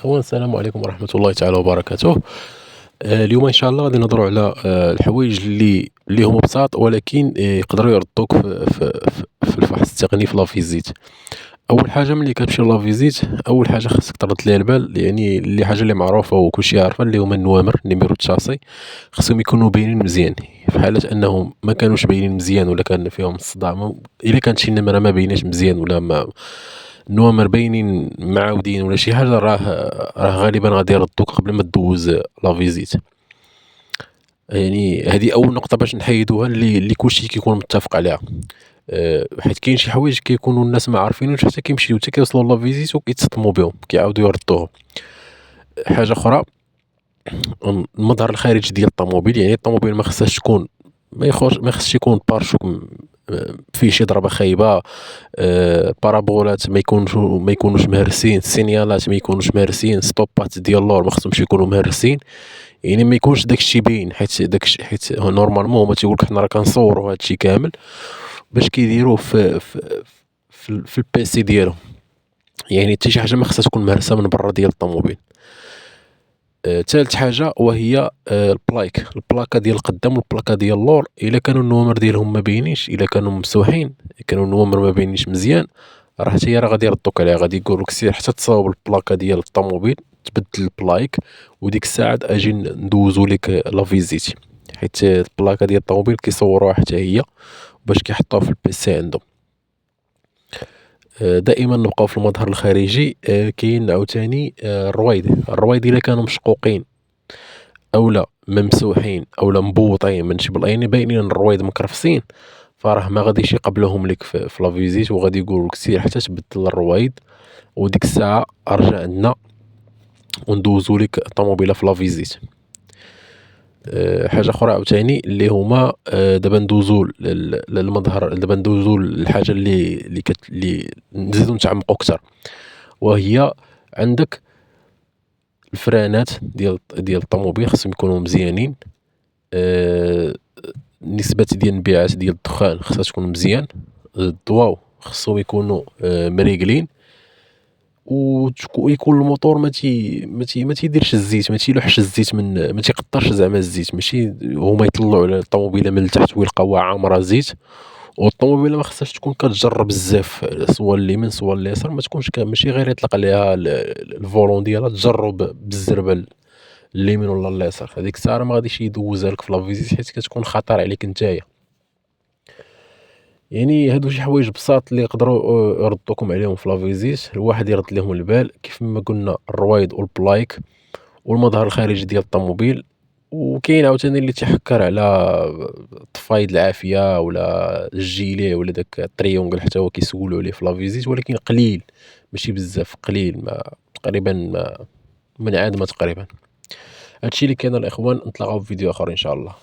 إخوان، السلام عليكم ورحمة الله تعالى وبركاته. اليوم إن شاء الله غادي نهضروا على الحوايج اللي هما بساط، ولكن يقدروا يردوك في الفحص التقني في لافيزيت. أول حاجة ملي كتمشي لافيزيت، أول حاجة خاصك ترد ليها البال، يعني اللي حاجة اللي معروفة وكلشي يعرفها، اللي هما النوامر نيميرو الشاسي خصهم يكونوا باينين مزيان. في حالة أنهم ما كانوش باينين مزيان ولا كان فيهم الصداع، إلا كانت شي نمرة ما بايناش مزيان ولا ما النوامر باينين معاودين ولا شي حاجة، راه غالبا غادي يردوك قبل ما دوز لافيزيت. يعني هذه أول نقطة باش نحيدوها، اللي كلشي كيكون متفق عليها. حيت كاين شي حوايج كيكونوا الناس ما عارفينوش، حتى كيمشيو حتى كيوصلوا لافيزيت وكيتصدموا بهم، كيعاودوا يردوهم. حاجة أخرى، المظهر الخارجي ديال الطوموبيل، يعني الطوموبيل ما خصهاش تكون ما خصش يكون بارشوك فيه شي ضربة خايبة، بارابولات ما يكونوش مهرسين، السينيالات ما يكونوش مهرسين، ستوبات ديال اللور ما خصهمش يكونوا مهرسين. يعني ما يكونش داكشي باين، حيت نورمالمون هما تيقولك حنا راه كنصوروا هادشي كامل باش كيديروه في البيسي ديالهم. يعني حتى شي حاجة ما خصها تكون مهرسة من برا ديال الطوموبيل. ثالث حاجة وهي البلاكة ديال القدام والبلاكة ديال اللور، الا كانوا النوامر ديالهم ما باينينش، الا كانوا مسوحين، كانوا النوامر ما باينينش مزيان، راه حتى هي غادي يردوك عليها، غادي يقولوك سير حتى تصاوب البلاكة ديال الطوموبيل، تبدل البلايك، وديك الساعة اجي ندوزو ليك لافيزيت. حيت البلاكة ديال الطوموبيل كيصوروها حتى هي باش كيحطوها في البيسي عندهم. دائما نبقاو في المظهر الخارجي. كاين عاوتاني الرويد الا كانوا مشقوقين اولا ممسوحين اولا مبوطين من شبل، يعني باينين الرويد مكرفسين، فراه ما غاديش يقبلوهم لك في لافيزيت، وغادي يقولوا لك سير حتى تبدل الرويد، وديك الساعه ارجع عندنا وندوزو لك الطوموبيله في لافيزيت. حاجه اخرى عاوتاني اللي هما، دابا ندوزو للمظهر، دابا ندوزو للحاجه اللي نزيدو نتعمقوا اكثر، وهي عندك الفرانات ديال الطوموبيل خصهم يكونوا مزيانين. نسبة ديال انبعاث ديال الدخان خصها تكون مزيان. الضواو خصهم يكونوا مريقلين، ويكون الموتور ما تيديرش الزيت، ما تيلوحش الزيت، ما تيقطرش زعما الزيت، ماشي هما يطلعوا على الطوموبيله من التحت ويلقاوها عامره زيت. والطوموبيله ما خصهاش تكون كتجر بزاف، سوا اليمين سوا اليسار، ما تكونش ماشي غير يطلق عليها الفولون ديالها تجرو بالزربه اليمين ولا اليسار. هذيك الساعه ما غاديش يدوزها لك في لافيزيت، حيت كتكون خطر عليك نتايا. يعني هادو شي حوايج بساط اللي يقدروا يردوكم عليهم في لافيزيت. الواحد يرد لهم البال كيف ما قلنا، الرويد والبلايك والمظهر الخارجي ديال الطوموبيل. وكاين عاوتاني اللي تيحكر على طفايد العافيه ولا الجيلي ولا داك التريونغل، حتى هو كيسولوا عليه في لافيزيت، ولكن قليل، ماشي بزاف، قليل، ما تقريبا ما منعدمه تقريبا. هادشي اللي كاين الاخوان، نتلاقاو في فيديو اخر ان شاء الله.